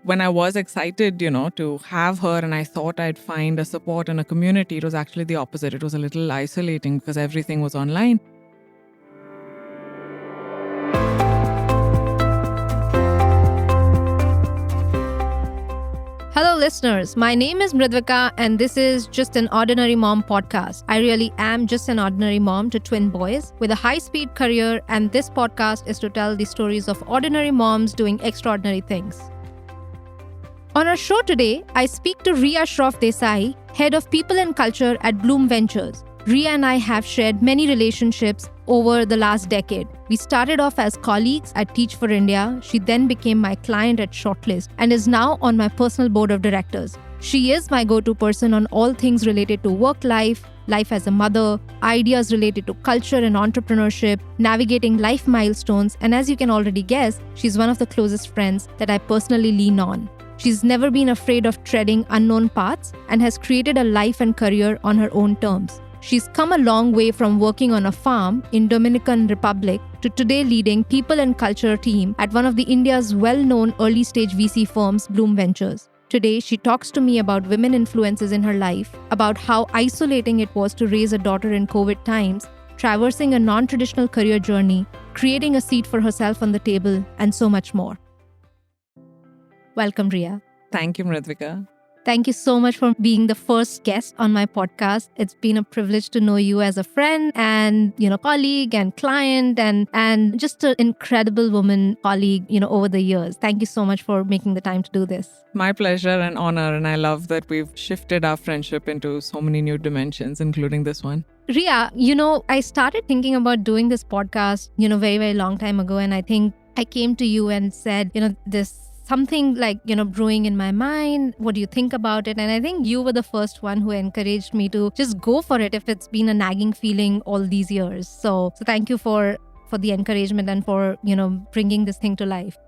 when I was excited, to have her and I thought I'd find a support and a community, it was actually the opposite. It was a little isolating because everything was online. Hello listeners, my name is Mridvika and this is Just an Ordinary Mom podcast. I really am just an ordinary mom to twin boys with a high-speed career, and this podcast is to tell the stories of ordinary moms doing extraordinary things. On our show today, I speak to Ria Shroff Desai, head of people and culture at Blume Ventures. Ria and I have shared many relationships over the last decade. We started off as colleagues at Teach for India. She then became my client at Shortlist and is now on my personal board of directors. She is my go-to person on all things related to work life as a mother, ideas related to culture and entrepreneurship, navigating life milestones, and as you can already guess, she's one of the closest friends that I personally lean on. She's never been afraid of treading unknown paths and has created a life and career on her own terms. She's come a long way from working on a farm in Dominican Republic to today leading people and culture team at one of the India's well-known early-stage VC firms, Blume Ventures. Today, she talks to me about women influences in her life, about how isolating it was to raise a daughter in COVID times, traversing a non-traditional career journey, creating a seat for herself on the table, and so much more. Welcome, Ria. Thank you, Mridvika. Thank you so much for being the first guest on my podcast. It's been a privilege to know you as a friend and, colleague and client and just an incredible woman colleague, over the years. Thank you so much for making the time to do this. My pleasure and honor. And I love that we've shifted our friendship into so many new dimensions, including this one. Ria, I started thinking about doing this podcast, very, very long time ago. And I think I came to you and said, this something like, brewing in my mind. What do you think about it? And I think you were the first one who encouraged me to just go for it if it's been a nagging feeling all these years. So thank you for the encouragement and for, bringing this thing to life.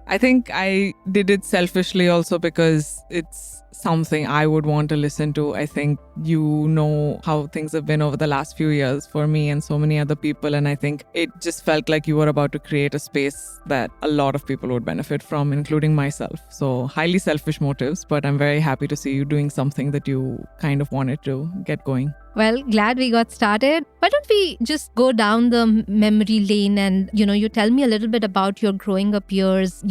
I think I did it selfishly also because it's something I would want to listen to. I think you know how things have been over the last few years for me and so many other people. And I think it just felt like you were about to create a space that a lot of people would benefit from, including myself. So highly selfish motives, but I'm very happy to see you doing something that you kind of wanted to get going. Well, glad we got started. Why don't we just go down the memory lane and, you tell me a little bit about your growing up years,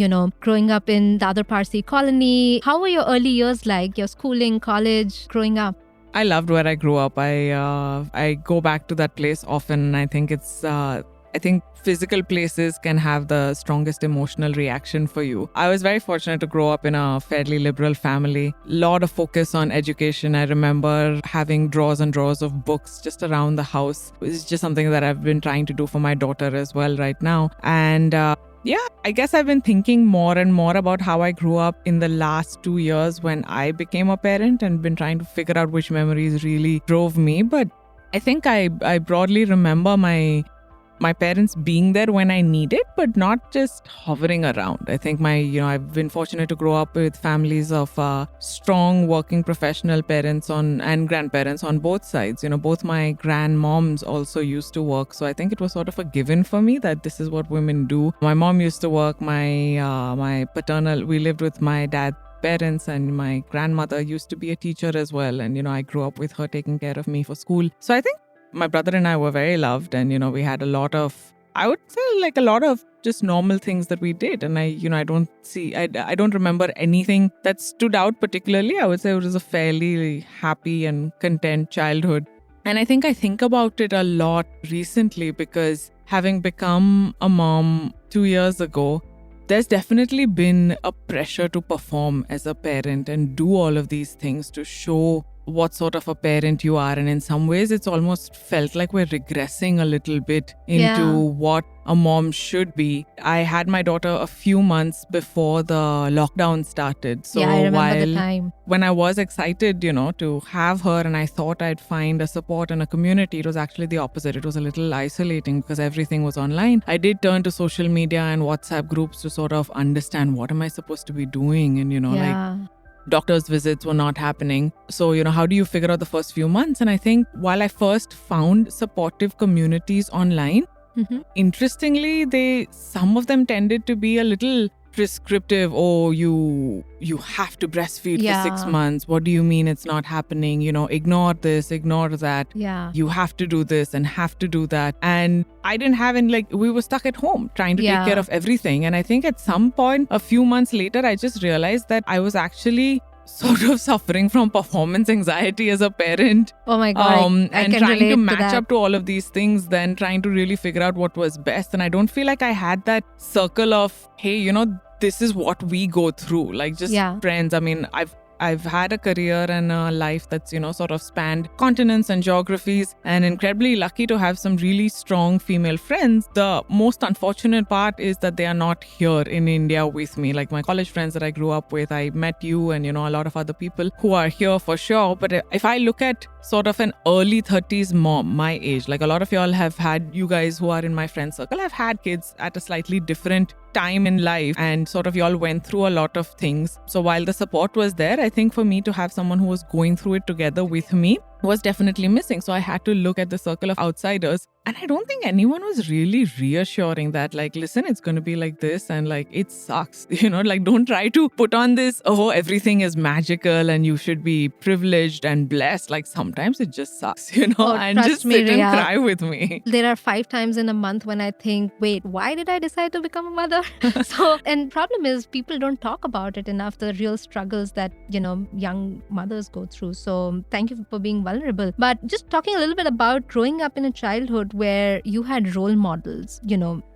growing up in the other Parsi colony. How were your early years like, your schooling, college, growing up? I loved where I grew up. I go back to that place often. I think I think physical places can have the strongest emotional reaction for you. I was very fortunate to grow up in a fairly liberal family. A lot of focus on education. I remember having drawers and drawers of books just around the house. It's just something that I've been trying to do for my daughter as well right now. And I guess I've been thinking more and more about how I grew up in the last 2 years when I became a parent and been trying to figure out which memories really drove me. But I think I broadly remember my parents being there when I need it, but not just hovering around. I think I've been fortunate to grow up with families of strong working professional parents and grandparents on both sides. Both my grandmoms also used to work. So I think it was sort of a given for me that this is what women do. My mom used to work. My paternal, we lived with my dad's parents, and my grandmother used to be a teacher as well. And, I grew up with her taking care of me for school. So I think my brother and I were very loved, and we had a lot of, I would say, like a lot of just normal things that we did. And I don't remember anything that stood out particularly. I would say it was a fairly happy and content childhood. And I think about it a lot recently because having become a mom 2 years ago, there's definitely been a pressure to perform as a parent and do all of these things to show what sort of a parent you are. And in some ways, it's almost felt like we're regressing a little bit into what a mom should be. I had my daughter a few months before the lockdown started. So I remember the time. When I was excited, to have her and I thought I'd find a support and a community, it was actually the opposite. It was a little isolating because everything was online. I did turn to social media and WhatsApp groups to sort of understand what am I supposed to be doing, and like doctor's visits were not happening. So, how do you figure out the first few months? And I think while I first found supportive communities online, interestingly, some of them tended to be a little prescriptive, oh, you have to breastfeed for 6 months. What do you mean it's not happening? Ignore this, ignore that. Yeah. You have to do this and have to do that. And I didn't have any, we were stuck at home trying to take care of everything. And I think at some point, a few months later, I just realized that I was actually sort of suffering from performance anxiety as a parent. Oh my God. I and can trying to relate match that. up to all of these things, then trying to really figure out what was best. And I don't feel like I had that circle of, hey, this is what we go through. Like just friends. I mean, I've had a career and a life that's, sort of spanned continents and geographies, and incredibly lucky to have some really strong female friends. The most unfortunate part is that they are not here in India with me. Like my college friends that I grew up with, I met you and, a lot of other people who are here for sure. But if I look at sort of an early 30s mom, my age, like a lot of y'all have had, you guys who are in my friend circle, have had kids at a slightly different time in life, and sort of y'all went through a lot of things. So while the support was there, I think for me to have someone who was going through it together with me was definitely missing. So I had to look at the circle of outsiders, and I don't think anyone was really reassuring that, like, listen, it's going to be like this, and like, it sucks, like, don't try to put on this, oh, everything is magical and you should be privileged and blessed. Like, sometimes it just sucks, and just sit and cry with me. There are 5 times in a month when I think, wait, why did I decide to become a mother? And problem is, people don't talk about it enough, the real struggles that, young mothers go through. So thank you for being vulnerable. But just talking a little bit about growing up in a childhood where you had role models,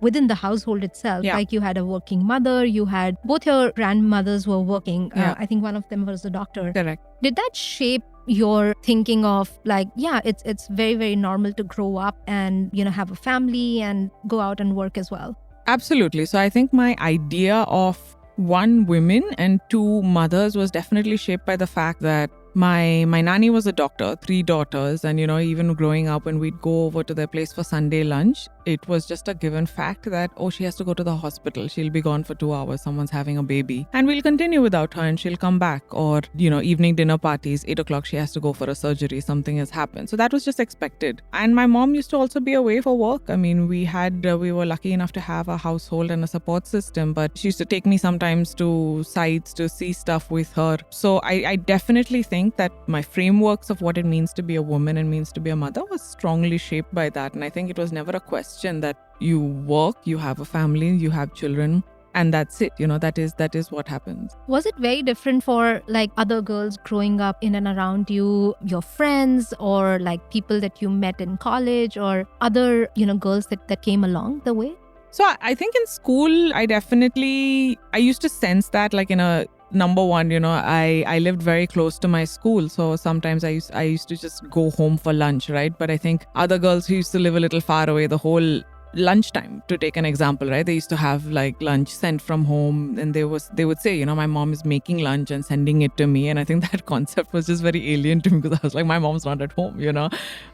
within the household itself. Yeah. Like you had a working mother, you had both your grandmothers were working. I think one of them was a doctor. Correct. Did that shape your thinking of like, it's very, very normal to grow up and, have a family and go out and work as well? Absolutely. So I think my idea of 1, women, and 2, mothers was definitely shaped by the fact that my nanny was a doctor, 3 daughters, and even growing up when we'd go over to their place for Sunday lunch, it was just a given fact that, oh, she has to go to the hospital, she'll be gone for 2 hours, someone's having a baby, and we'll continue without her and she'll come back. Or evening dinner parties, 8 o'clock she has to go for a surgery, something has happened. So that was just expected. And my mom used to also be away for work. I mean, we were lucky enough to have a household and a support system, but she used to take me sometimes to sites to see stuff with her. So I definitely think that my frameworks of what it means to be a woman and means to be a mother was strongly shaped by that. And I think it was never a question that you work, you have a family, you have children, and that's it. That is what happens. Was it very different for like other girls growing up in and around you, your friends, or like people that you met in college, or other, girls that came along the way? So I think in school, I used to sense that, like, number one, I lived very close to my school. So sometimes I used to just go home for lunch, right? But I think other girls who used to live a little far away, the whole lunchtime, to take an example, right? They used to have like lunch sent from home, and they would say, my mom is making lunch and sending it to me. And I think that concept was just very alien to me, because I was like, my mom's not at home,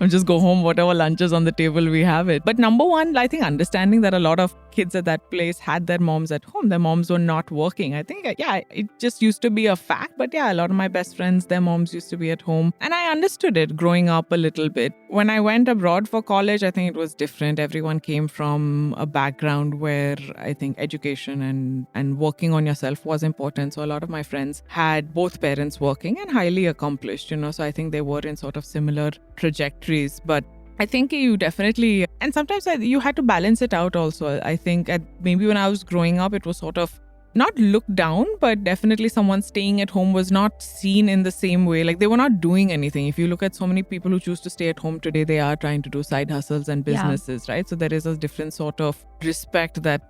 I'm just go home, whatever lunch is on the table, we have it. But number one, I think understanding that a lot of kids at that place had their moms at home, their moms were not working. I think, it just used to be a fact. But a lot of my best friends, their moms used to be at home. And I understood it growing up a little bit. When I went abroad for college, I think it was different. Everyone came from a background where I think education and working on yourself was important. So a lot of my friends had both parents working and highly accomplished, so I think they were in sort of similar trajectories. But I think you definitely, and sometimes you had to balance it out also. I think maybe when I was growing up, it was sort of not looked down, but definitely someone staying at home was not seen in the same way. Like, they were not doing anything. If you look at so many people who choose to stay at home today, they are trying to do side hustles and businesses, right? So there is a different sort of respect that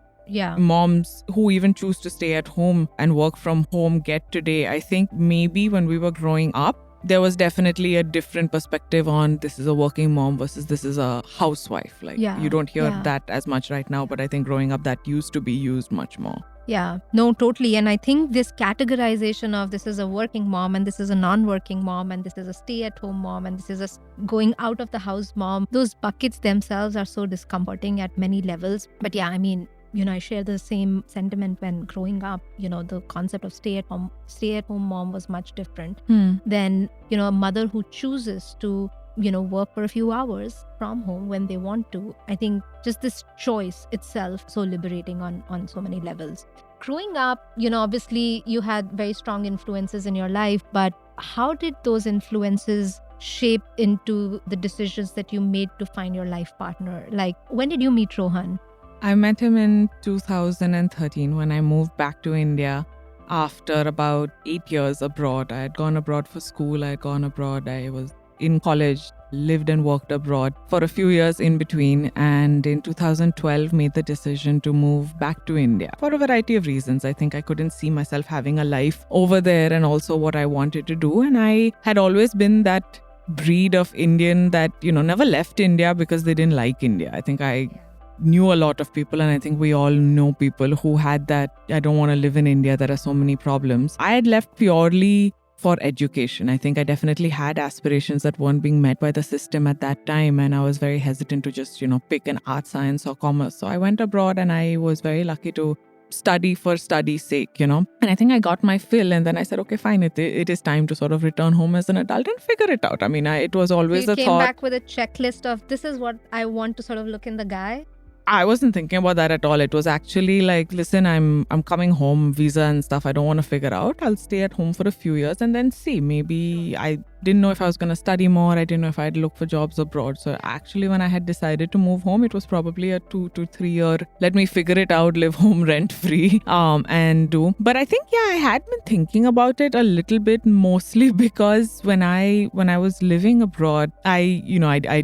moms who even choose to stay at home and work from home get today. I think maybe when we were growing up, there was definitely a different perspective on this is a working mom versus this is a housewife. Like, you don't hear that as much right now, but I think growing up that used to be used much more. Yeah, no, totally. And I think this categorization of this is a working mom and this is a non-working mom and this is a stay-at-home mom and this is a going out of the house mom, those buckets themselves are so discomforting at many levels. But I mean, I share the same sentiment. When growing up, the concept of stay-at-home mom was much different than, a mother who chooses to work for a few hours from home when they want to. I think just this choice itself so liberating on so many levels. growing up, obviously you had very strong influences in your life, but how did those influences shape into the decisions that you made to find your life partner? Like, when did you meet Rohan? I met him in 2013 when I moved back to India after about 8 years abroad. I had gone abroad for school, I had gone abroad, I was in college, lived and worked abroad for a few years in between, and in 2012 made the decision to move back to India for a variety of reasons. I think I couldn't see myself having a life over there and also what I wanted to do. And I had always been that breed of Indian that, never left India because they didn't like India. I think I knew a lot of people, and I think we all know people who had that, I don't want to live in India, there are so many problems. I had left purely for education. I think I definitely had aspirations that weren't being met by the system at that time, and I was very hesitant to just, pick an art, science or commerce. So I went abroad and I was very lucky to study for study's sake, and I think I got my fill, and then I said, okay, fine, it is time to sort of return home as an adult and figure it out. I mean, it was always a thought. You came back with a checklist of this is what I want to sort of look in the guy. I wasn't thinking about that at all. It was actually like, listen, I'm coming home, visa and stuff I don't want to figure out. I'll stay at home for a few years and then see. Maybe I didn't know if I was going to study more. I didn't know if I'd look for jobs abroad. So actually, when I had decided to move home, it was probably a 2 to 3 year, let me figure it out, live home rent free and do. But I think, I had been thinking about it a little bit, mostly because when I was living abroad, I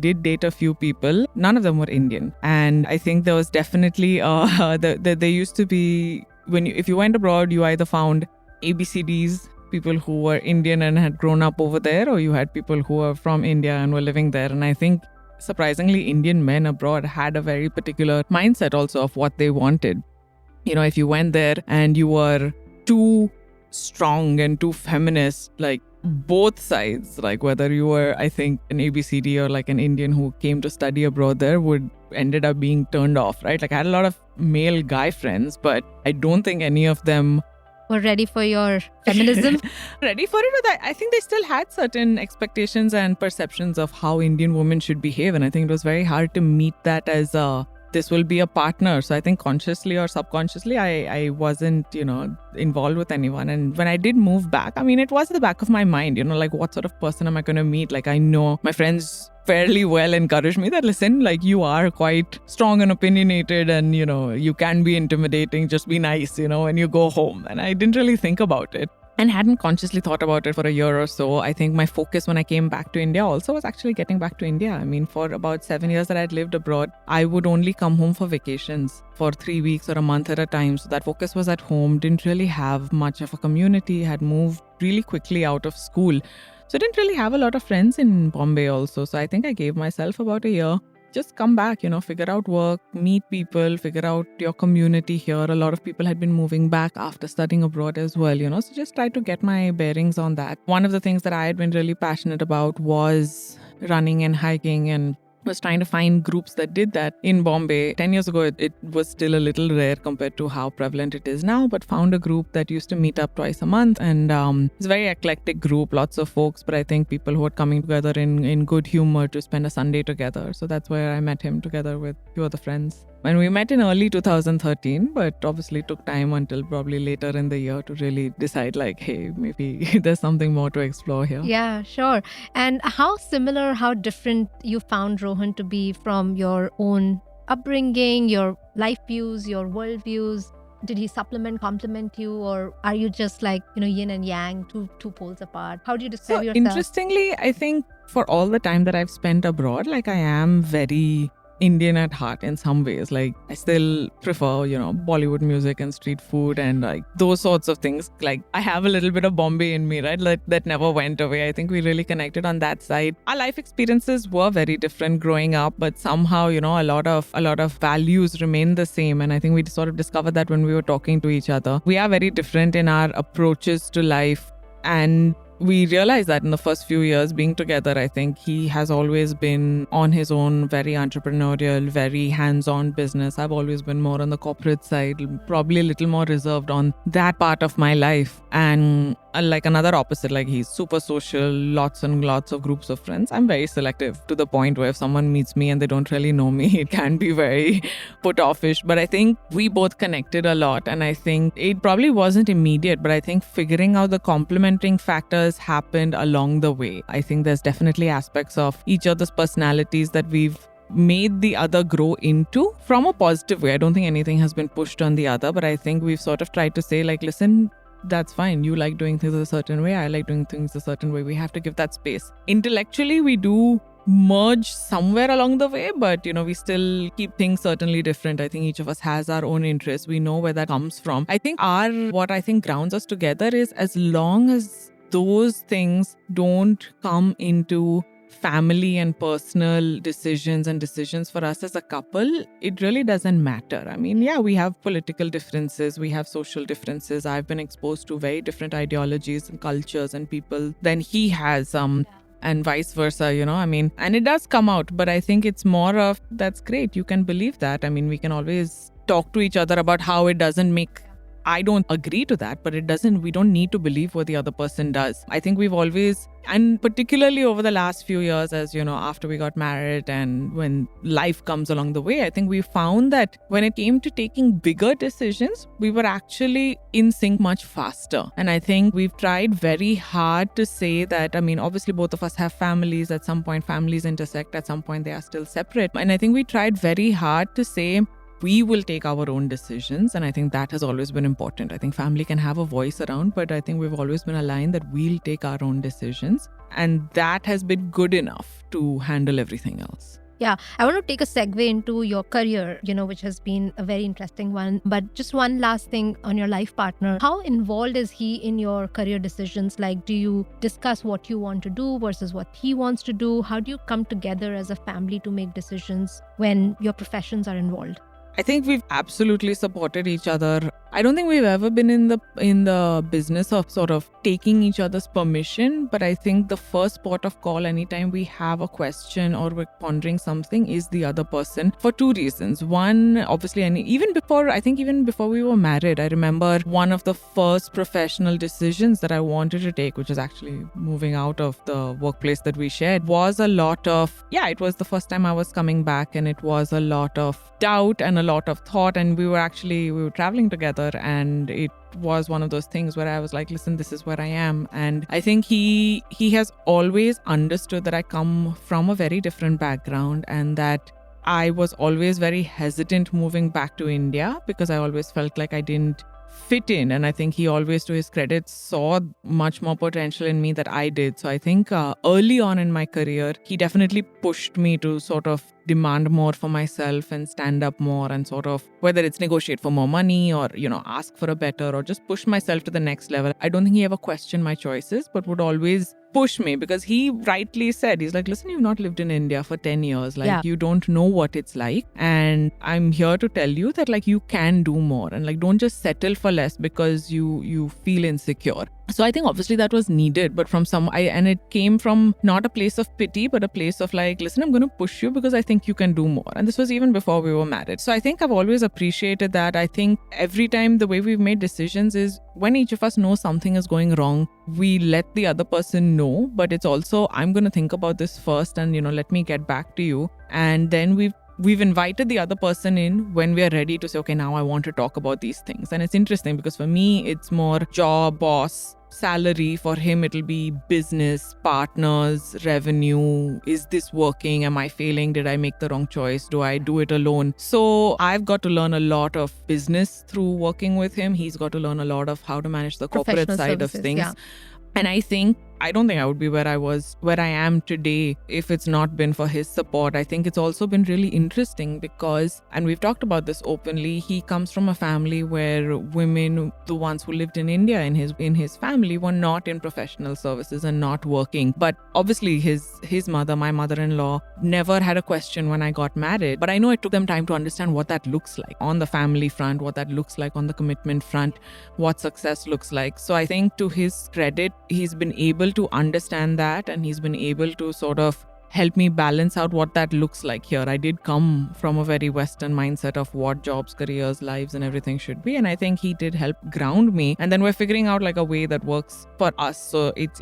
did date a few people. None of them were Indian. And I think there was definitely, there used to be, if you went abroad, you either found ABCDs, people who were Indian and had grown up over there, or you had people who were from India and were living there. And I think surprisingly, Indian men abroad had a very particular mindset also of what they wanted. If you went there and you were too strong and too feminist, like both sides, like whether you were, I think, an ABCD or like an Indian who came to study abroad there, would ended up being turned off, right? Like I had a lot of male guy friends, but I don't think any of them were ready for your feminism. Ready for it, or I think they still had certain expectations and perceptions of how Indian women should behave, and I think it was very hard to meet that as this will be a partner. So I think consciously or subconsciously, I wasn't, involved with anyone. And when I did move back, I mean, it was at the back of my mind, like what sort of person am I going to meet? Like I know my friends fairly well encouraged me that, listen, like you are quite strong and opinionated and, you can be intimidating, just be nice, when you go home. And I didn't really think about it and hadn't consciously thought about it for a year or so. I think my focus when I came back to India also was actually getting back to India. I mean, for about 7 years that I'd lived abroad, I would only come home for vacations for 3 weeks or a month at a time. So that focus was at home, didn't really have much of a community, had moved really quickly out of school. So I didn't really have a lot of friends in Bombay also. So I think I gave myself about a year. Just come back, figure out work, meet people, figure out your community here. A lot of people had been moving back after studying abroad as well, so just try to get my bearings on that. One of the things that I had been really passionate about was running and hiking, and was trying to find groups that did that in Bombay. 10 years ago, it was still a little rare compared to how prevalent it is now, but found a group that used to meet up twice a month. And it's a very eclectic group, lots of folks, but I think people who are coming together in good humor to spend a Sunday together. So that's where I met him together with a few other friends. And we met in early 2013, but obviously took time until probably later in the year to really decide like, hey, maybe there's something more to explore here. Yeah, sure. And how similar, how different you found Rohan to be from your own upbringing, your life views, your world views? Did he complement you, or are you just like, yin and yang, two poles apart? How do you describe yourself? Interestingly, I think for all the time that I've spent abroad, like I am very Indian at heart in some ways. Like I still prefer, Bollywood music and street food and like those sorts of things. Like I have a little bit of Bombay in me, right? That never went away. I think we really connected on that side. Our life experiences were very different growing up, but somehow, a lot of values remain the same. And I think we sort of discovered that when we were talking to each other. We are very different in our approaches to life, and we realized that in the first few years being together. I think he has always been on his own, very entrepreneurial, very hands-on business. I've always been more on the corporate side, probably a little more reserved on that part of my life. And like another opposite, like he's super social, lots and lots of groups of friends. I'm very selective to the point where if someone meets me and they don't really know me, it can be very put offish. But I think we both connected a lot, and I think it probably wasn't immediate, but I think figuring out the complementing factors happened along the way. I think there's definitely aspects of each other's personalities that we've made the other grow into from a positive way. I don't think anything has been pushed on the other, but I think we've sort of tried to say, like, listen, that's fine. You like doing things a certain way. I like doing things a certain way. We have to give that space. Intellectually, we do merge somewhere along the way, but we still keep things certainly different. I think each of us has our own interests. We know where that comes from. I think what I think grounds us together is, as long as those things don't come into family and personal decisions and decisions for us as a couple, it really doesn't matter. I mean, yeah, we have political differences, we have social differences. I've been exposed to very different ideologies and cultures and people than he has, and vice versa, I mean, and it does come out, but I think it's more of, that's great, you can believe that. I mean, we can always talk to each other about how it doesn't make, I don't agree to that, but we don't need to believe what the other person does. I think we've always, and particularly over the last few years, as after we got married and when life comes along the way, I think we found that when it came to taking bigger decisions, we were actually in sync much faster. And I think we've tried very hard to say that, I mean, obviously both of us have families. At some point, families intersect. At some point, they are still separate. And I think we tried very hard to say, we will take our own decisions. And I think that has always been important. I think family can have a voice around, but I think we've always been aligned that we'll take our own decisions. And that has been good enough to handle everything else. Yeah, I want to take a segue into your career, which has been a very interesting one. But just one last thing on your life partner. How involved is he in your career decisions? Like, do you discuss what you want to do versus what he wants to do? How do you come together as a family to make decisions when your professions are involved? I think we've absolutely supported each other. I don't think we've ever been in the business of sort of taking each other's permission, but I think the first port of call anytime we have a question or we're pondering something is the other person, for two reasons. One, obviously, and even before we were married, I remember one of the first professional decisions that I wanted to take, which was actually moving out of the workplace that we shared, was a lot of, it was the first time I was coming back, and it was a lot of doubt and a lot of thought. And we were traveling together, and it was one of those things where I was like, listen, this is where I am. And I think he has always understood that I come from a very different background, and that I was always very hesitant moving back to India because I always felt like I didn't fit in. And I think he always, to his credit, saw much more potential in me that I did. So I think early on in my career, he definitely pushed me to sort of demand more for myself and stand up more, and sort of, whether it's negotiate for more money or, ask for a better, or just push myself to the next level. I don't think he ever questioned my choices, but would always push me, because he rightly said, he's like, listen, you've not lived in India for 10 years. Like, you don't know what it's like. And I'm here to tell you that, like, you can do more, and like, don't just settle for less because you feel insecure. So I think obviously that was needed, but and it came from not a place of pity, but a place of like, listen, I'm going to push you because I think you can do more. And this was even before we were married. So I think I've always appreciated that. I think every time the way we've made decisions is when each of us knows something is going wrong, we let the other person know, but it's also, I'm going to think about this first and, let me get back to you. And then we've invited the other person in when we are ready to say, okay, now I want to talk about these things. And it's interesting because for me, it's more job, boss, salary. For him, it'll be business, partners, revenue. Is this working? Am I failing? Did I make the wrong choice? Do I do it alone? So I've got to learn a lot of business through working with him. He's got to learn a lot of how to manage the corporate side of things. Yeah. And I don't think I would be where I am today if it's not been for his support. I think it's also been really interesting because, and we've talked about this openly, he comes from a family where women, the ones who lived in India in his family, were not in professional services and not working. But obviously his mother, my mother-in-law, never had a question when I got married. But I know it took them time to understand what that looks like on the family front, what that looks like on the commitment front, what success looks like. So I think to his credit, he's been able to understand that, and he's been able to sort of help me balance out what that looks like here. I did come from a very Western mindset of what jobs, careers, lives, and everything should be. And I think he did help ground me. And then we're figuring out like a way that works for us. So it's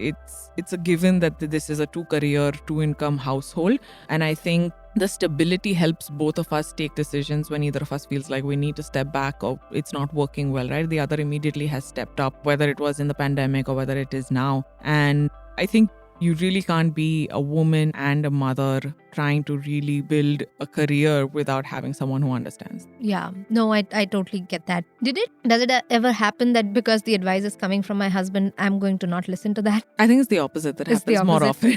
a given that this is a 2-career, 2-income household. And I think the stability helps both of us take decisions when either of us feels like we need to step back or it's not working well, right? The other immediately has stepped up, whether it was in the pandemic or whether it is now. And I think you really can't be a woman and a mother trying to really build a career without having someone who understands. Yeah, no, I totally get that. Does it ever happen that because the advice is coming from my husband, I'm going to not listen to that? I think it's the opposite that happens more often,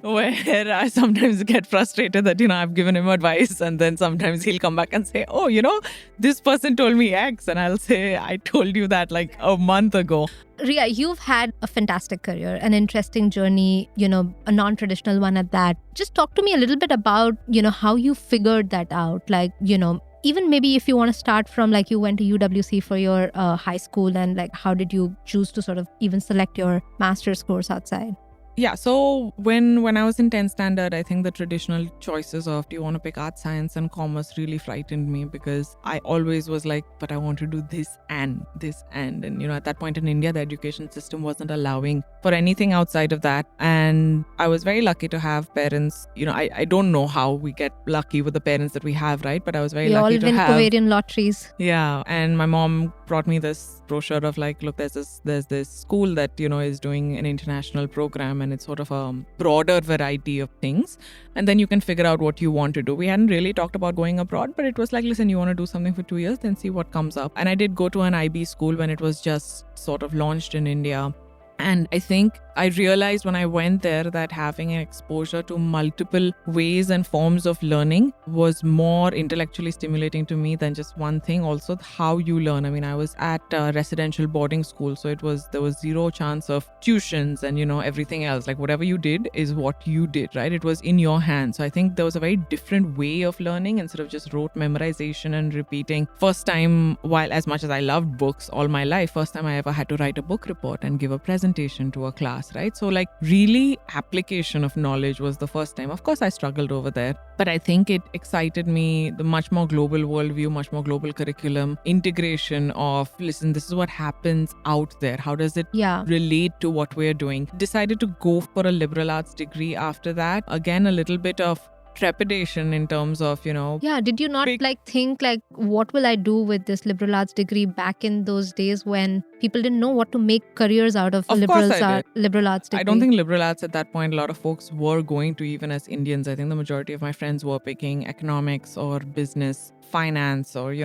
where I sometimes get frustrated that, I've given him advice and then sometimes he'll come back and say, oh, this person told me X, and I'll say, I told you that like a month ago. Ria, you've had a fantastic career, an interesting journey, a non-traditional one at that. Just talk to me a little bit about, how you figured that out. Like, even maybe if you want to start from like you went to UWC for your high school, and like how did you choose to sort of even select your master's course outside? Yeah, so when I was in 10th standard, I think the traditional choices of do you want to pick art, science and commerce really frightened me, because I always was like, but I want to do this and this and at that point in India, the education system wasn't allowing for anything outside of that. And I was very lucky to have parents, I don't know how we get lucky with the parents that we have, right? But I was very lucky to have. We all win Covariant lotteries. Yeah, and my mom brought me this brochure of like, look, there's this school that, is doing an international program, and it's sort of a broader variety of things. And then you can figure out what you want to do. We hadn't really talked about going abroad, but it was like, listen, you want to do something for 2 years, then see what comes up. And I did go to an IB school when it was just sort of launched in India. And I think I realized when I went there that having an exposure to multiple ways and forms of learning was more intellectually stimulating to me than just one thing. Also, how you learn. I mean, I was at a residential boarding school, so there was zero chance of tuitions and, everything else. Like whatever you did is what you did, right? It was in your hands. So I think there was a very different way of learning instead of just rote memorization and repeating. First time, while as much as I loved books all my life, first time I ever had to write a book report and give a presentation to a class, right? So like really application of knowledge was the first time. Of course, I struggled over there, but I think it excited me, the much more global worldview, much more global curriculum, integration of, listen, this is what happens out there. How does it relate to what we're doing? Decided to go for a liberal arts degree after that. Again, a little bit of trepidation in terms of, did you not think like, what will I do with this liberal arts degree back in those days when people didn't know what to make careers out of liberal arts degree? I don't think liberal arts at that point, a lot of folks were going to, even as Indians. I think the majority of my friends were picking economics or business, finance, or,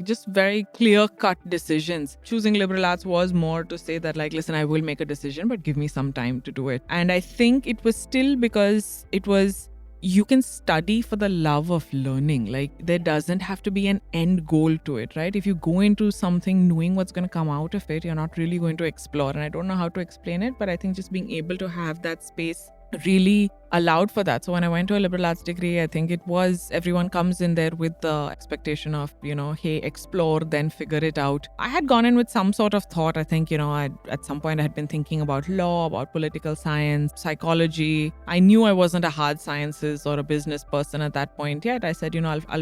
just very clear-cut decisions. Choosing liberal arts was more to say that like, listen, I will make a decision, but give me some time to do it. And I think it was still because it was, you can study for the love of learning. Like there doesn't have to be an end goal to it, right? If you go into something knowing what's going to come out of it, you're not really going to explore. And I don't know how to explain it, but I think just being able to have that space really allowed for that. So when I went to a liberal arts degree, I think it was, everyone comes in there with the expectation of, hey, explore, then figure it out. I had gone in with some sort of thought. I think, at some point I had been thinking about law, about political science, psychology. I knew I wasn't a hard sciences or a business person at that point yet. I said,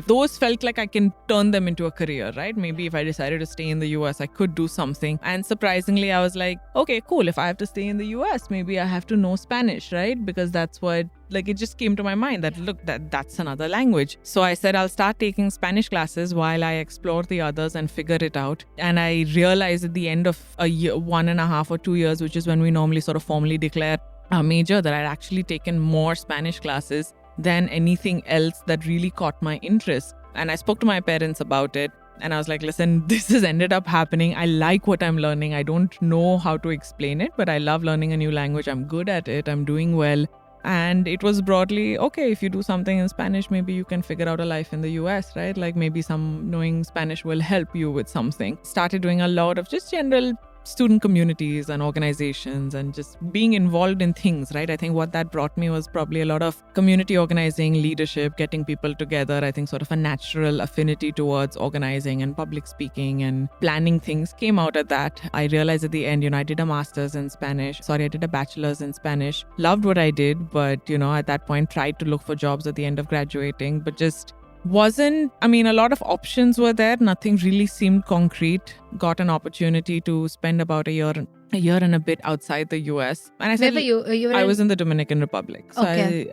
those felt like I can turn them into a career, right? Maybe if I decided to stay in the US, I could do something. And surprisingly, I was like, okay, cool. If I have to stay in the US, maybe I have to know Spanish, right? Because that's what, it just came to my mind that, look, that's another language. So I said, I'll start taking Spanish classes while I explore the others and figure it out. And I realized at the end of a year, 1.5 or 2 years, which is when we normally sort of formally declare a major, that I'd actually taken more Spanish classes than anything else that really caught my interest. And I spoke to my parents about it. And I was like, listen, this has ended up happening. I like what I'm learning. I don't know how to explain it, but I love learning a new language. I'm good at it. I'm doing well. And it was broadly, okay, if you do something in Spanish, maybe you can figure out a life in the US, right? Like maybe knowing Spanish will help you with something. Started doing a lot of just general student communities and organizations and just being involved in things, right? I think what that brought me was probably a lot of community organizing, leadership, getting people together. I think sort of a natural affinity towards organizing and public speaking and planning things came out of that. I realized at the end, I did a master's in Spanish. I did a bachelor's in Spanish. Loved what I did, but, at that point tried to look for jobs at the end of graduating, but just wasn't, a lot of options were there. Nothing really seemed concrete. Got an opportunity to spend about a year and a bit outside the US. And I said, where were you? I was in the Dominican Republic. So okay.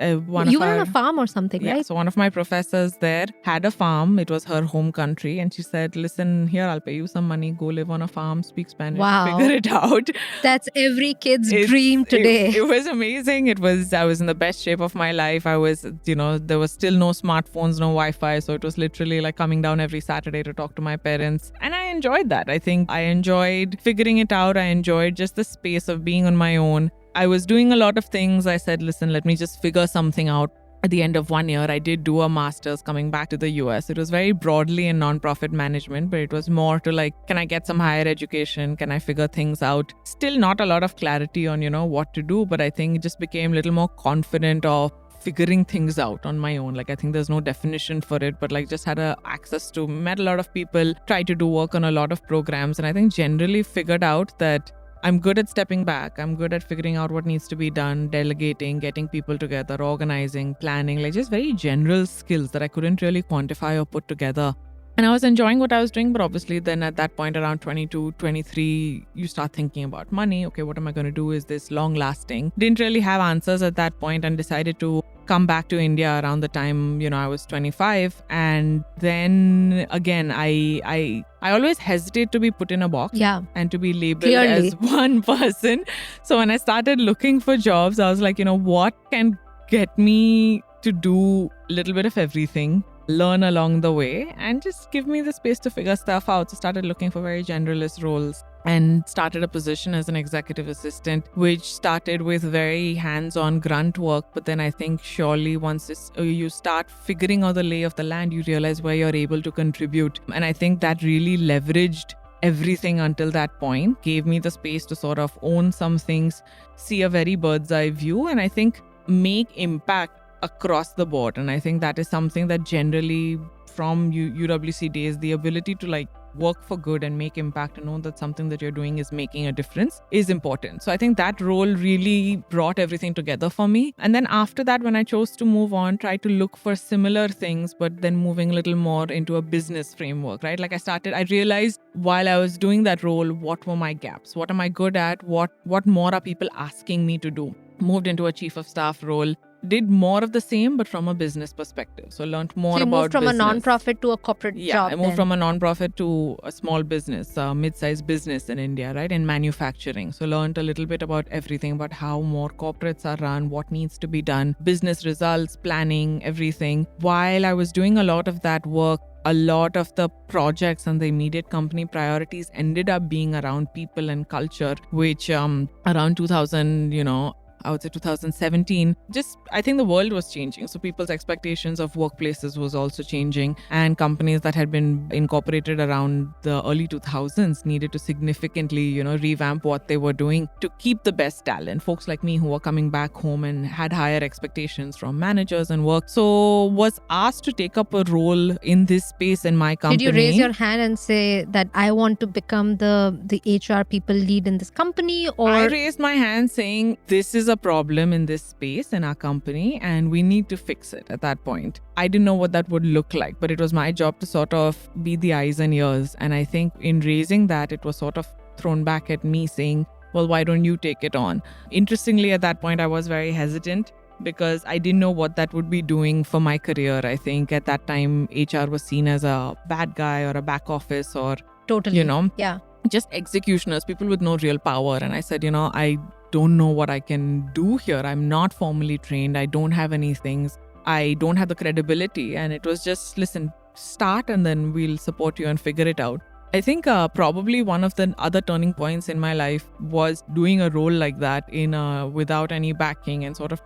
You were on a farm or something, right? So one of my professors there had a farm. It was her home country. And she said, listen, here, I'll pay you some money. Go live on a farm, speak Spanish, figure it out. That's every kid's dream today. It was amazing. I was in the best shape of my life. I was, there was still no smartphones, no Wi-Fi. So it was literally like coming down every Saturday to talk to my parents. And I enjoyed that. I think I enjoyed figuring it out. I enjoyed just the space of being on my own. I was doing a lot of things. I said, listen, let me just figure something out. At the end of 1 year, I did do a master's coming back to the US. It was very broadly in nonprofit management, but it was more to like, can I get some higher education? Can I figure things out? Still not a lot of clarity on, what to do, but I think it just became a little more confident of figuring things out on my own. Like, I think there's no definition for it, but like just had access to, met a lot of people, tried to do work on a lot of programs. And I think generally figured out that I'm good at stepping back. I'm good at figuring out what needs to be done, delegating, getting people together, organizing, planning, like just very general skills that I couldn't really quantify or put together. And I was enjoying what I was doing, but obviously then at that point around 22, 23, you start thinking about money. Okay, what am I going to do? Is this long lasting? Didn't really have answers at that point and decided to come back to India around the time, I was 25. And then again, I always hesitate to be put in a box and to be labeled as one person. So when I started looking for jobs, I was like, what can get me to do a little bit of everything, learn along the way, and just give me the space to figure stuff out. So started looking for very generalist roles and started a position as an executive assistant, which started with very hands-on grunt work. But then I think surely once you start figuring out the lay of the land, you realize where you're able to contribute. And I think that really leveraged everything until that point, gave me the space to sort of own some things, see a very bird's eye view, and I think make impact across the board. And I think that is something that generally from UWC days, the ability to like work for good and make impact and know that something that you're doing is making a difference is important. So I think that role really brought everything together for me. And then after that, when I chose to move on, try to look for similar things, but then moving a little more into a business framework, right? Like I realized while I was doing that role, what were my gaps? What am I good at? What more are people asking me to do? Moved into a chief of staff role. Did more of the same, but from a business perspective. So learned more about business. So you moved from a non-profit to a corporate job. Yeah, I moved from a non-profit to a small business, a mid-sized business in India, right? In manufacturing. So learned a little bit about everything, about how more corporates are run, what needs to be done, business results, planning, everything. While I was doing a lot of that work, a lot of the projects and the immediate company priorities ended up being around people and culture, which around 2000, I would say 2017, I think the world was changing. So people's expectations of workplaces was also changing, and companies that had been incorporated around the early 2000s needed to significantly, revamp what they were doing to keep the best talent. Folks like me who were coming back home and had higher expectations from managers and work. So was asked to take up a role in this space in my company. Did you raise your hand and say that I want to become the HR people lead in this company? Or I raised my hand saying this is a problem in this space in our company and we need to fix it at that point. I didn't know what that would look like, but it was my job to sort of be the eyes and ears. And I think in raising that, it was sort of thrown back at me saying, well, why don't you take it on? Interestingly, at that point, I was very hesitant because I didn't know what that would be doing for my career. I think at that time, HR was seen as a bad guy or a back office or, totally. Yeah. Just executioners, people with no real power. And I said, I don't know what I can do here. I'm not formally trained. I don't have any things. I don't have the credibility. And it was just, listen, start and then we'll support you and figure it out. I think probably one of the other turning points in my life was doing a role like that in without any backing and sort of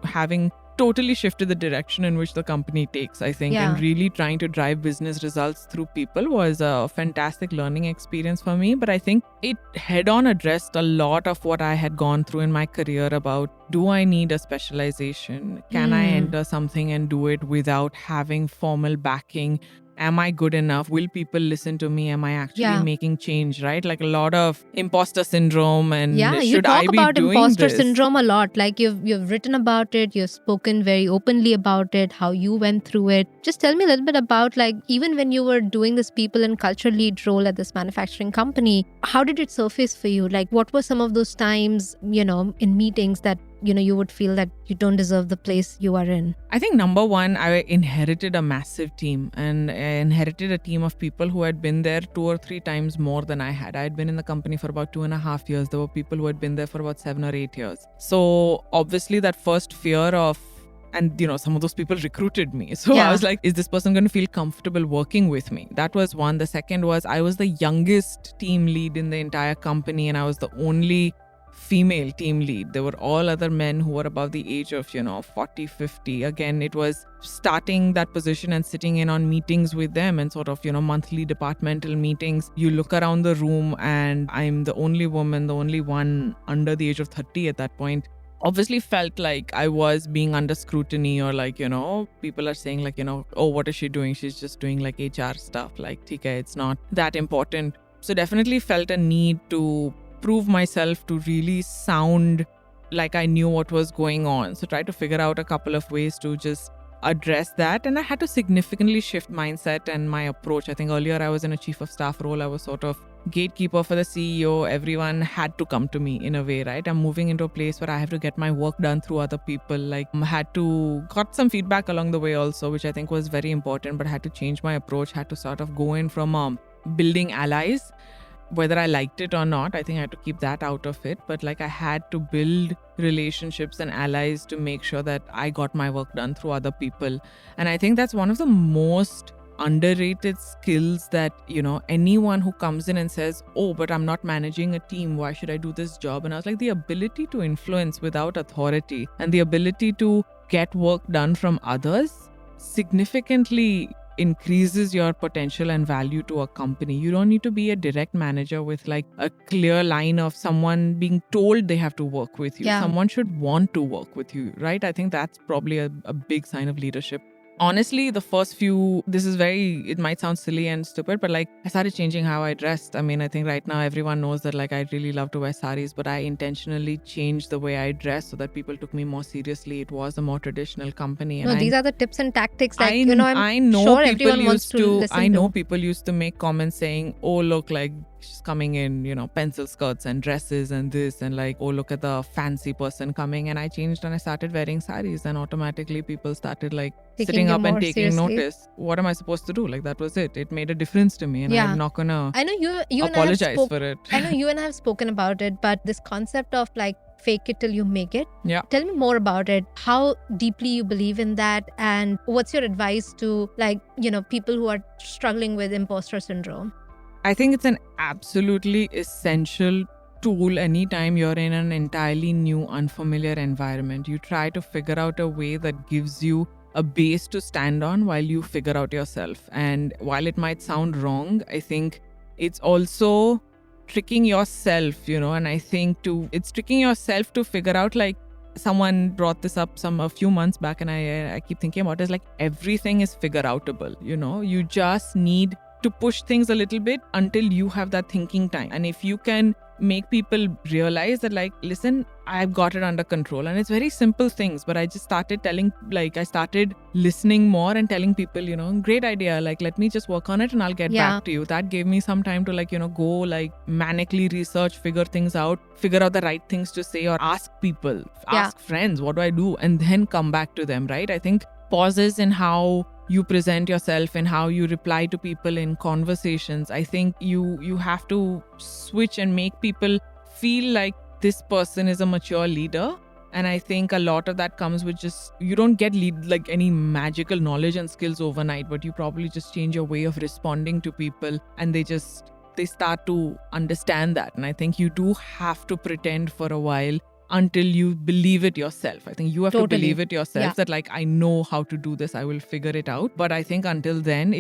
having totally shifted the direction in which the company takes, I think. Yeah. And really trying to drive business results through people was a fantastic learning experience for me. But I think it head on addressed a lot of what I had gone through in my career about, do I need a specialization? Can I enter something and do it without having formal backing? Am I good enough? Will people listen to me? Am I actually making change, right? Like a lot of imposter syndrome and you should talk I be about doing imposter this? syndrome a lot. Like you've written about it, you've spoken very openly about it, how you went through it. Just tell me a little bit about, like, even when you were doing this people and culture lead role at this manufacturing company, how did it surface for you? Like, what were some of those times, in meetings that you would feel that you don't deserve the place you are in? I think number one, I inherited a massive team, and I inherited a team of people who had been there 2 or 3 times more than I had. I had been in the company for about 2.5 years. There were people who had been there for about 7 or 8 years. So obviously that first fear of, and some of those people recruited me. So I was like, is this person going to feel comfortable working with me? That was one. The second was, I was the youngest team lead in the entire company, and I was the only female team lead. There were all other men who were above the age of 40, 50. Again, it was starting that position and sitting in on meetings with them and sort of monthly departmental meetings. You look around the room and I'm the only woman, the only one under the age of 30 at that point. Obviously felt like I was being under scrutiny, or like, people are saying like, oh, what is she doing? She's just doing like HR stuff. Like, okay, it's not that important. So definitely felt a need to prove myself, to really sound like I knew what was going on. So try to figure out a couple of ways to just address that. And I had to significantly shift mindset and my approach. I think earlier I was in a chief of staff role. I was sort of gatekeeper for the CEO. Everyone had to come to me in a way, right? I'm moving into a place where I have to get my work done through other people. Like, got some feedback along the way also, which I think was very important, but I had to change my approach, had to sort of go in from building allies. Whether I liked it or not, I think I had to keep that out of it. But like, I had to build relationships and allies to make sure that I got my work done through other people. And I think that's one of the most underrated skills that, anyone who comes in and says, oh, but I'm not managing a team, why should I do this job? And I was like, the ability to influence without authority and the ability to get work done from others significantly increases your potential and value to a company. You don't need to be a direct manager with like a clear line of someone being told they have to work with you. Someone should want to work with you, right? I think that's probably a big sign of leadership. Honestly, the first few, it might sound silly and stupid, but like, I started changing how I dressed. I mean, I think right now everyone knows that like I really love to wear saris, but I intentionally changed the way I dress so that people took me more seriously. It was a more traditional company. And these are the tips and tactics that, I know sure people everyone wants to listen I know to. people used to make comments saying, oh, look, like she's coming in, pencil skirts and dresses and this, and like, oh, look at the fancy person coming. And I changed and I started wearing saris, and automatically people started like sitting up and taking notice. What am I supposed to do? Like, that was it. It made a difference to me, and I'm not gonna apologize for it. I know you and I have spoken about it, but this concept of like fake it till you make it. Yeah. Tell me more about it. How deeply you believe in that, and what's your advice to like, people who are struggling with imposter syndrome? I think it's an absolutely essential tool anytime you're in an entirely new, unfamiliar environment. You try to figure out a way that gives you a base to stand on while you figure out yourself. And while it might sound wrong, I think it's also tricking yourself, and I think it's tricking yourself to figure out, like, someone brought this up a few months back, and I keep thinking about it, is like, everything is figure outable. You just need to push things a little bit until you have that thinking time. And if you can make people realize that, like, listen, I've got it under control. And it's very simple things, but I just started I started listening more and telling people, great idea, like, let me just work on it and I'll get back to you. That gave me some time to go like manically research, figure things out, figure out the right things to say, or ask people, ask friends, what do I do? And then come back to them, right? I think pauses in how you present yourself and how you reply to people in conversations. I think you have to switch and make people feel like this person is a mature leader. And I think a lot of that comes with just, you don't get like any magical knowledge and skills overnight, but you probably just change your way of responding to people, and they start to understand that. And I think you do have to pretend for a while until you believe it yourself. I think you have to Totally. believe it yourself Yeah. that like, I know how to do this. I will figure it out. But I think until then,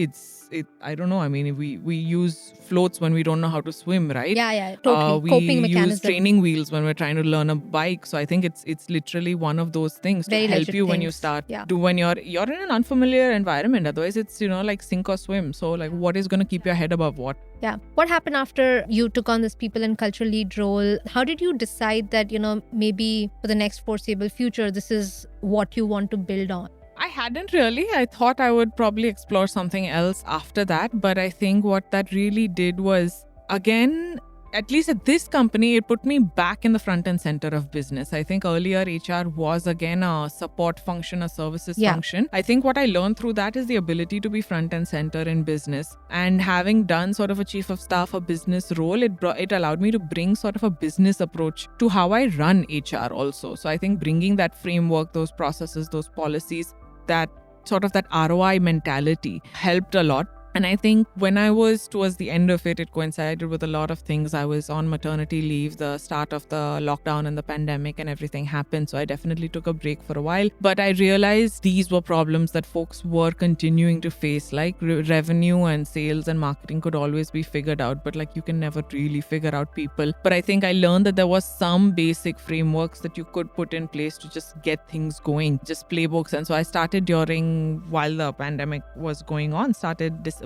I don't know. I mean, we use floats when we don't know how to swim, right? Yeah, totally. We Coping use mechanism. training wheels when we're trying to learn a bike. So I think it's literally one of those things Very to help legit you when you things. start Yeah. when you're in an unfamiliar environment. Otherwise, it's like sink or swim. So like, what is going to keep your head above water? Yeah. What happened after you took on this people and cultural lead role? How did you decide that, maybe for the next foreseeable future, this is what you want to build on? I hadn't really. I thought I would probably explore something else after that. But I think what that really did was, again, at least at this company, it put me back in the front and center of business. I think earlier HR was again a support function, a services function. I think what I learned through that is the ability to be front and center in business. And having done sort of a chief of staff, a business role, it allowed me to bring sort of a business approach to how I run HR also. So I think bringing that framework, those processes, those policies, that sort of that ROI mentality helped a lot. And I think when I was towards the end of it, it coincided with a lot of things. I was on maternity leave, the start of the lockdown and the pandemic and everything happened. So I definitely took a break for a while. But I realized these were problems that folks were continuing to face, like revenue and sales and marketing could always be figured out. But like, you can never really figure out people. But I think I learned that there was some basic frameworks that you could put in place to just get things going, just playbooks. And so I started while the pandemic was going on,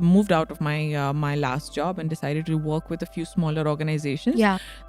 moved out of my last job and decided to work with a few smaller organizations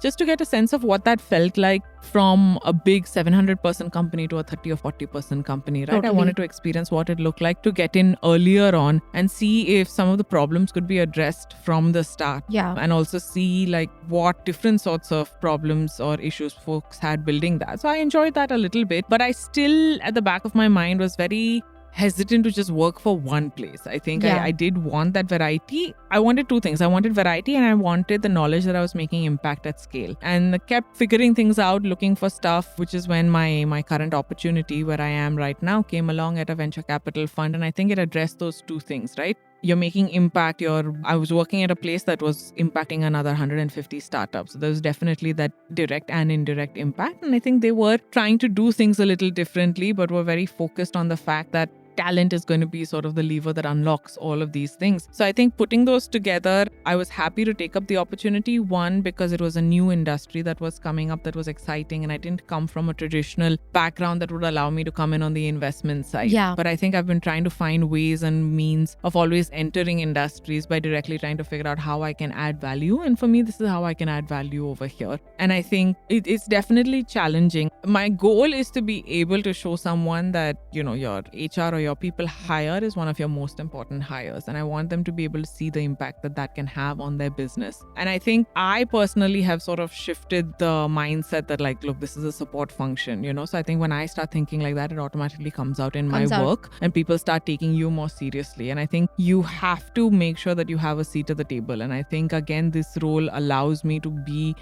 just to get a sense of what that felt like from a big 700-person company to a 30 or 40-person company, right? Totally. I wanted to experience what it looked like to get in earlier on and see if some of the problems could be addressed from the start. And also see like what different sorts of problems or issues folks had building that. So I enjoyed that a little bit, but I still at the back of my mind was very hesitant to just work for one place. I think I did want that variety. I wanted two things. I wanted variety and I wanted the knowledge that I was making impact at scale. And I kept figuring things out, looking for stuff, which is when my current opportunity where I am right now came along at a venture capital fund. And I think it addressed those two things, right? You're making impact. I was working at a place that was impacting another 150 startups. So there's definitely that direct and indirect impact. And I think they were trying to do things a little differently, but were very focused on the fact that talent is going to be sort of the lever that unlocks all of these things. So I think putting those together, I was happy to take up the opportunity. One, because it was a new industry that was coming up that was exciting, and I didn't come from a traditional background that would allow me to come in on the investment side. But I think I've been trying to find ways and means of always entering industries by directly trying to figure out how I can add value. And for me, this is how I can add value over here. And I think it's definitely challenging. My goal is to be able to show someone that, your HR or your people hire is one of your most important hires. And I want them to be able to see the impact that can have on their business. And I think I personally have sort of shifted the mindset that like, look, this is a support function, So I think when I start thinking like that, it automatically comes out in my work and people start taking you more seriously. And I think you have to make sure that you have a seat at the table. And I think, again, this role allows me to be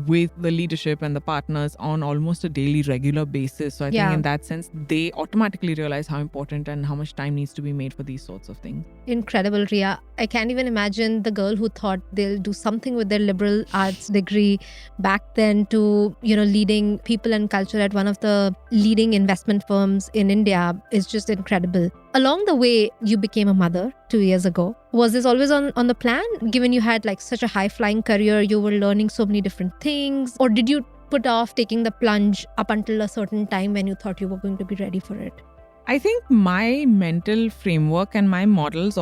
with the leadership and the partners on almost a daily, regular basis. So I think in that sense, they automatically realize how important and how much time needs to be made for these sorts of things. Incredible, Ria. I can't even imagine the girl who thought they'll do something with their liberal arts degree back then to, leading people and culture at one of the leading investment firms in India is just incredible. Along the way, you became a mother 2 years ago. Was this always on the plan? Given you had like such a high-flying career, you were learning so many different things, or did you put off taking the plunge up until a certain time when you thought you were going to be ready for it? I think my mental framework and my models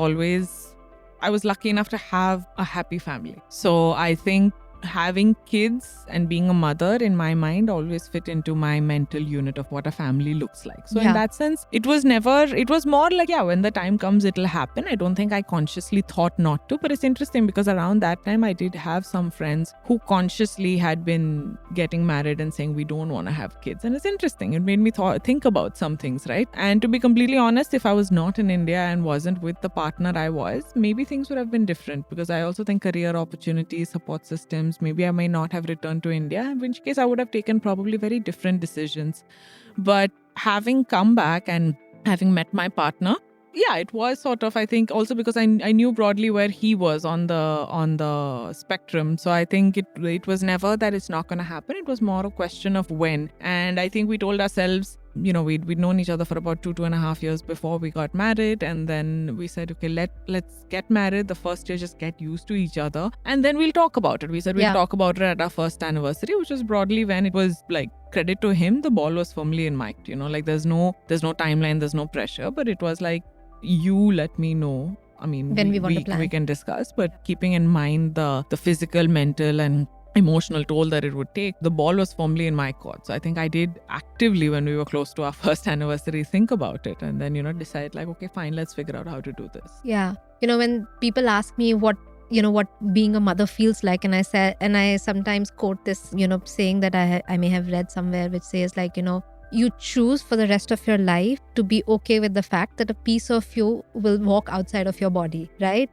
I was lucky enough to have a happy family. So I think having kids and being a mother in my mind always fit into my mental unit of what a family looks like. So in that sense, it was more like, when the time comes, it'll happen. I don't think I consciously thought not to, but it's interesting because around that time, I did have some friends who consciously had been getting married and saying, we don't want to have kids. And it's interesting. It made me think about some things, right? And to be completely honest, if I was not in India and wasn't with the partner I was, maybe things would have been different, because I also think career opportunities, support systems, maybe I may not have returned to India, in which case I would have taken probably very different decisions. But having come back and having met my partner, Yeah, it was sort of, I think also because I knew broadly where he was on the spectrum. So I think it was never that it's not going to happen. It was more a question of when. And I think we told ourselves, we'd known each other for about 2.5 years before we got married. And then we said, okay, let's get married. The first year, just get used to each other. And then we'll talk about it. We said we'll talk about it at our first anniversary, which was broadly when it was like, credit to him, the ball was firmly in mic. Like there's no timeline, there's no pressure. But it was like, you let me know. I mean, when we want to plan. We can discuss, but keeping in mind the physical, mental, and emotional toll that it would take, the ball was firmly in my court. So I think I did actively, when we were close to our first anniversary, think about it and then, decide like, okay, fine, let's figure out how to do this. Yeah. When people ask me what being a mother feels like, and I sometimes quote this, saying that I may have read somewhere, which says like, you choose for the rest of your life to be okay with the fact that a piece of you will walk outside of your body, right?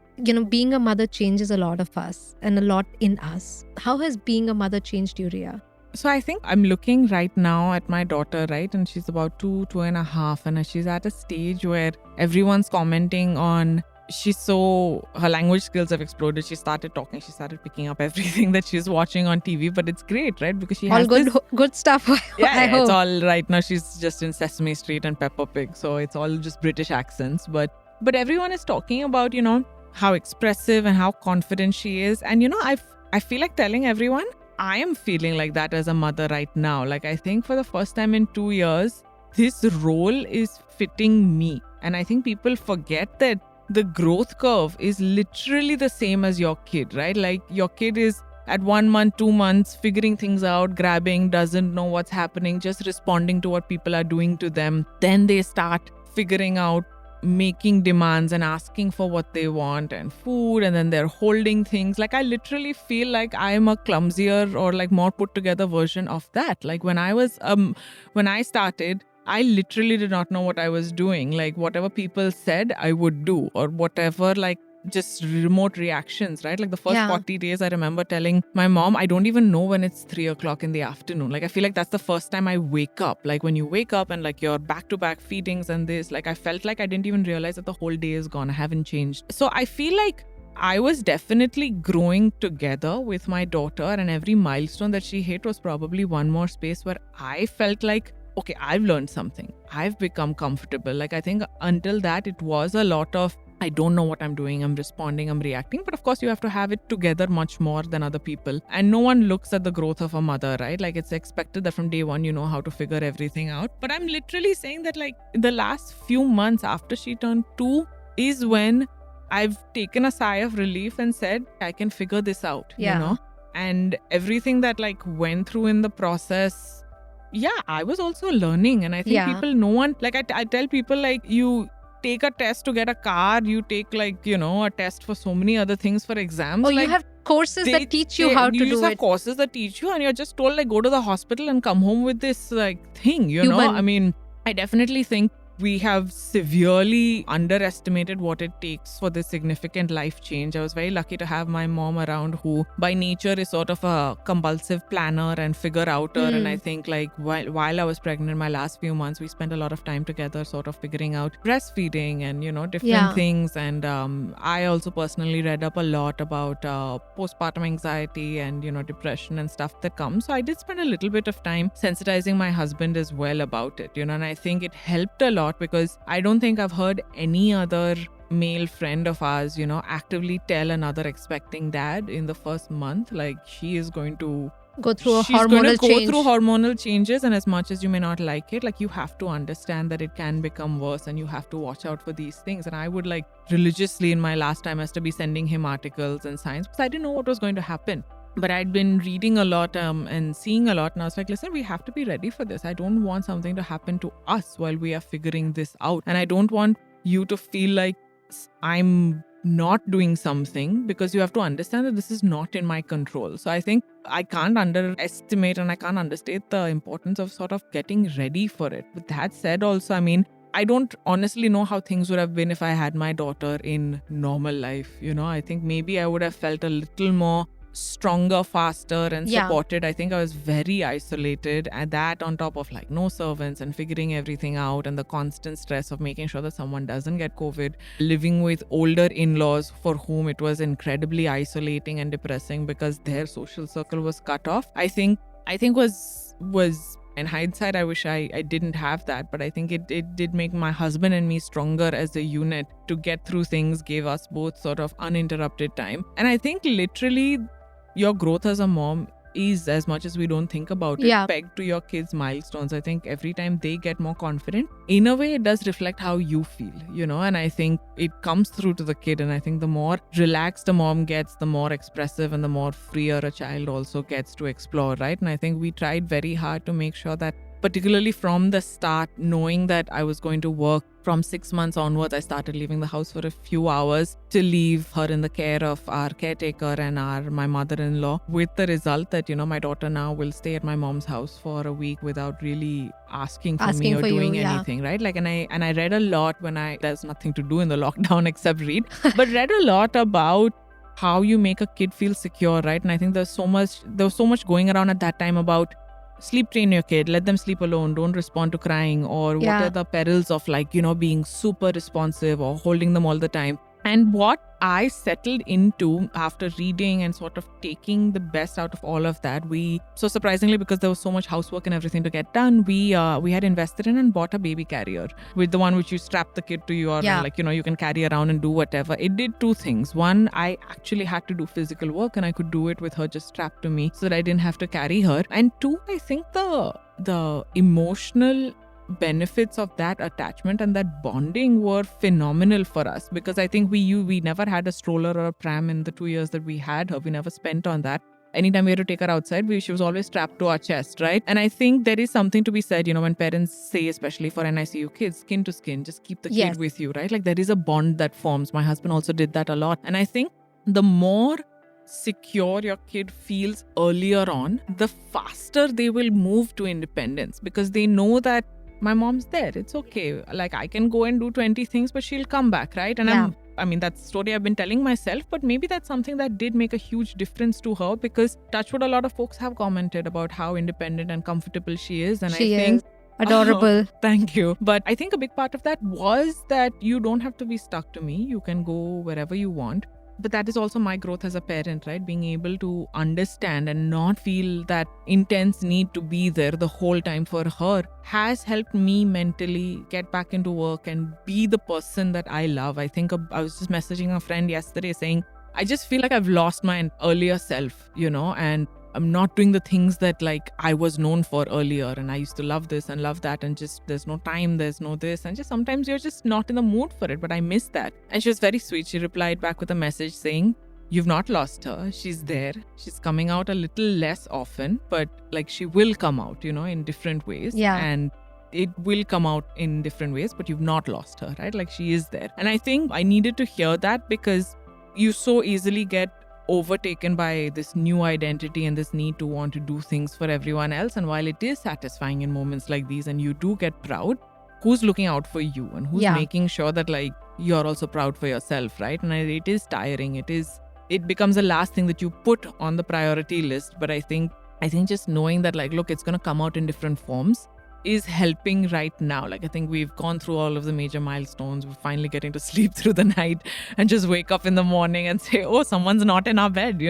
Being a mother changes a lot of us and a lot in us. How has being a mother changed you, Ria? So I think I'm looking right now at my daughter, right? And she's about 2.5, and she's at a stage where everyone's commenting on her language skills have exploded. She started talking. She started picking up everything that she's watching on TV. But it's great, right? Because she has good stuff. Yeah, it's all right now. She's just in Sesame Street and Peppa Pig. So it's all just British accents. But everyone is talking about, how expressive and how confident she is. And, I feel like telling everyone, I am feeling like that as a mother right now. Like, I think for the first time in 2 years, this role is fitting me. And I think people forget that the growth curve is literally the same as your kid, right? Like your kid is at 1 month, 2 months, figuring things out, grabbing, doesn't know what's happening, just responding to what people are doing to them. Then they start figuring out, making demands and asking for what they want and food, and then they're holding things. Like I literally feel like I'm a clumsier or like more put together version of that. Like when I started, I literally did not know what I was doing. Like whatever people said, I would do, or whatever, like just remote reactions, right? Like the first 40 days, I remember telling my mom, I don't even know when it's 3 o'clock in the afternoon. Like I feel like that's the first time I wake up. Like when you wake up and like your back-to-back feedings and this, like I felt like I didn't even realize that the whole day is gone. I haven't changed. So I feel like I was definitely growing together with my daughter, and every milestone that she hit was probably one more space where I felt like, okay, I've learned something. I've become comfortable. Like I think until that, it was a lot of, I don't know what I'm doing. I'm responding, I'm reacting. But of course, you have to have it together much more than other people. And no one looks at the growth of a mother, right? Like it's expected that from day one, you know how to figure everything out. But I'm literally saying that like the last few months after she turned 2 is when I've taken a sigh of relief and said, I can figure this out, you know? And everything that like went through in the process, I was also learning. And I think people, no one, like I tell people, like you take a test to get a car, you take like, a test for so many other things for exams. Oh, like, you have courses that teach you how to do it. You have courses that teach you, and you're just told like go to the hospital and come home with this like thing, you know? I mean, I definitely think we have severely underestimated what it takes for this significant life change. I was very lucky to have my mom around, who by nature is sort of a compulsive planner and figure outer. And I think like while I was pregnant, my last few months, we spent a lot of time together sort of figuring out breastfeeding and, different things. And I also personally read up a lot about postpartum anxiety and, depression and stuff that comes. So I did spend a little bit of time sensitizing my husband as well about it, and I think it helped a lot, because I don't think I've heard any other male friend of ours, actively tell another expecting dad in the first month, like she is going to go through she's going to go through hormonal changes. And as much as you may not like it, like you have to understand that it can become worse, and you have to watch out for these things. And I would like religiously in my last trimester be sending him articles and science, because I didn't know what was going to happen. But I'd been reading a lot and seeing a lot, and I was like, listen, we have to be ready for this. I don't want something to happen to us while we are figuring this out. And I don't want you to feel like I'm not doing something, because you have to understand that this is not in my control. So I think I can't underestimate and I can't understate the importance of sort of getting ready for it. With that said also, I mean, I don't honestly know how things would have been if I had my daughter in normal life. I think maybe I would have felt a little more stronger, faster, and Yeah. supported. I think I was very isolated, and that on top of like no servants and figuring everything out and the constant stress of making sure that someone doesn't get COVID, living with older in-laws for whom it was incredibly isolating and depressing because their social circle was cut off. I think was in hindsight, I wish I didn't have that, but I think it did make my husband and me stronger as a unit to get through things, gave us both sort of uninterrupted time. And I think literally your growth as a mom is, as much as we don't think about it, pegged to your kids' milestones. I think every time they get more confident, in a way it does reflect how you feel, and I think it comes through to the kid. And I think the more relaxed a mom gets, the more expressive and the more freer a child also gets to explore, right? And I think we tried very hard to make sure that, particularly from the start, knowing that I was going to work from 6 months onwards, I started leaving the house for a few hours to leave her in the care of our caretaker and my mother-in-law, with the result that, my daughter now will stay at my mom's house for a week without really asking for me or doing anything, right? Like, and I read a lot there's nothing to do in the lockdown except read, but read a lot about how you make a kid feel secure, right? And I think there was so much going around at that time about sleep train your kid, let them sleep alone, don't respond to crying, or what are the perils of being super responsive or holding them all the time. And what I settled into after reading and sort of taking the best out of all of that, so surprisingly, because there was so much housework and everything to get done, we had invested in and bought a baby carrier with the one which you strap the kid to your, you can carry around and do whatever. It did two things. One, I actually had to do physical work and I could do it with her just strapped to me so that I didn't have to carry her. And two, I think the emotional benefits of that attachment and that bonding were phenomenal for us, because I think we never had a stroller or a pram in the 2 years that we had her. We never spent on that. Anytime we had to take her outside, she was always strapped to our chest, right? And I think there is something to be said, when parents say, especially for NICU kids, skin to skin, just keep the kid with you, right? Like, there is a bond that forms. My husband also did that a lot. And I think the more secure your kid feels earlier on, the faster they will move to independence, because they know that my mom's there. It's okay. Like, I can go and do 20 things, but she'll come back, right? And that's the story I've been telling myself, but maybe that's something that did make a huge difference to her, because touchwood, a lot of folks have commented about how independent and comfortable she is. And she I think is adorable. Thank you. But I think a big part of that was that you don't have to be stuck to me. You can go wherever you want. But that is also my growth as a parent, right? Being able to understand and not feel that intense need to be there the whole time for her has helped me mentally get back into work and be the person that I love. I think I was just messaging a friend yesterday saying, I just feel like I've lost my earlier self, and I'm not doing the things that I was known for earlier, and I used to love this and love that, and just there's no time, there's no this, and just sometimes you're just not in the mood for it, but I miss that. And she was very sweet. She replied back with a message saying, you've not lost her. She's there. She's coming out a little less often, but she will come out, in different ways. And it will come out in different ways, but you've not lost her, right? She is there. And I think I needed to hear that, because you so easily get overtaken by this new identity and this need to want to do things for everyone else. And while it is satisfying in moments like these and you do get proud, who's looking out for you and who's making sure that you're also proud for yourself, right? And it is tiring. It becomes the last thing that you put on the priority list. But I think just knowing that look, it's going to come out in different forms is helping right now. I think we've gone through all of the major milestones. We're finally getting to sleep through the night and just wake up in the morning and say, oh, someone's not in our bed,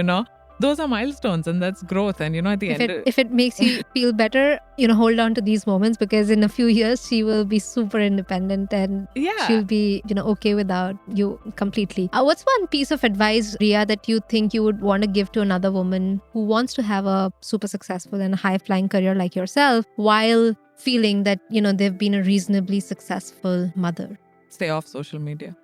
Those are milestones, and that's growth. And, at the end... If it makes you feel better, hold on to these moments, because in a few years, she will be super independent and she'll be, okay without you completely. What's one piece of advice, Ria, that you think you would want to give to another woman who wants to have a super successful and high-flying career like yourself, while feeling that, they've been a reasonably successful mother? Stay off social media.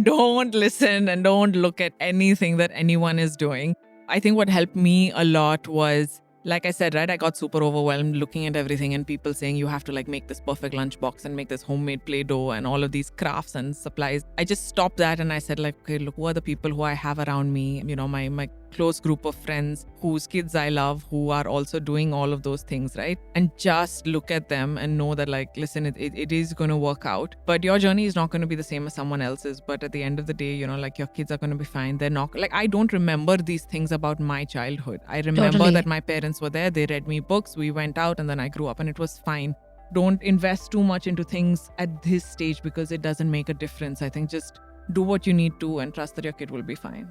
Don't listen and don't look at anything that anyone is doing. I think what helped me a lot was, like I said, right, I got super overwhelmed looking at everything and people saying you have to make this perfect lunchbox and make this homemade Play-Doh and all of these crafts and supplies. I just stopped that and I said okay, look, who are the people who I have around me? My close group of friends whose kids I love, who are also doing all of those things, right? And just look at them and know that, like, listen, it is going to work out. But your journey is not going to be the same as someone else's. But at the end of the day, like, your kids are going to be fine. They're not, like, I don't remember these things about my childhood. I remember that my parents were there. They read me books. We went out and then I grew up and it was fine. Don't invest too much into things at this stage because it doesn't make a difference. I think just do what you need to and trust that your kid will be fine.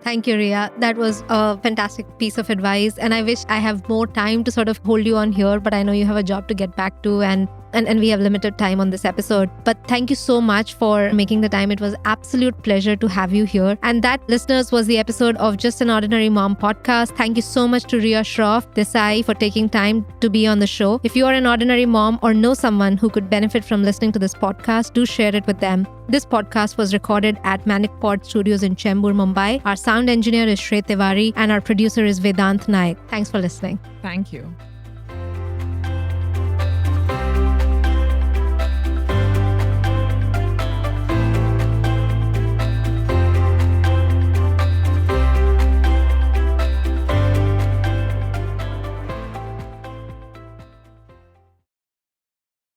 Thank you, Ria. That was a fantastic piece of advice. And I wish I have more time to sort of hold you on here, but I know you have a job to get back to and we have limited time on this episode. But thank you so much for making the time. It was absolute pleasure to have you here. And that, listeners, was the episode of Just an Ordinary Mom podcast. Thank you so much to Ria Shroff Desai for taking time to be on the show. If you are an ordinary mom or know someone who could benefit from listening to this podcast, do share it with them. This podcast was recorded at Manic Pod Studios in Chembur, Mumbai. Our sound engineer is Shreya Tiwari and our producer is Vedant Naik. Thanks for listening. Thank you.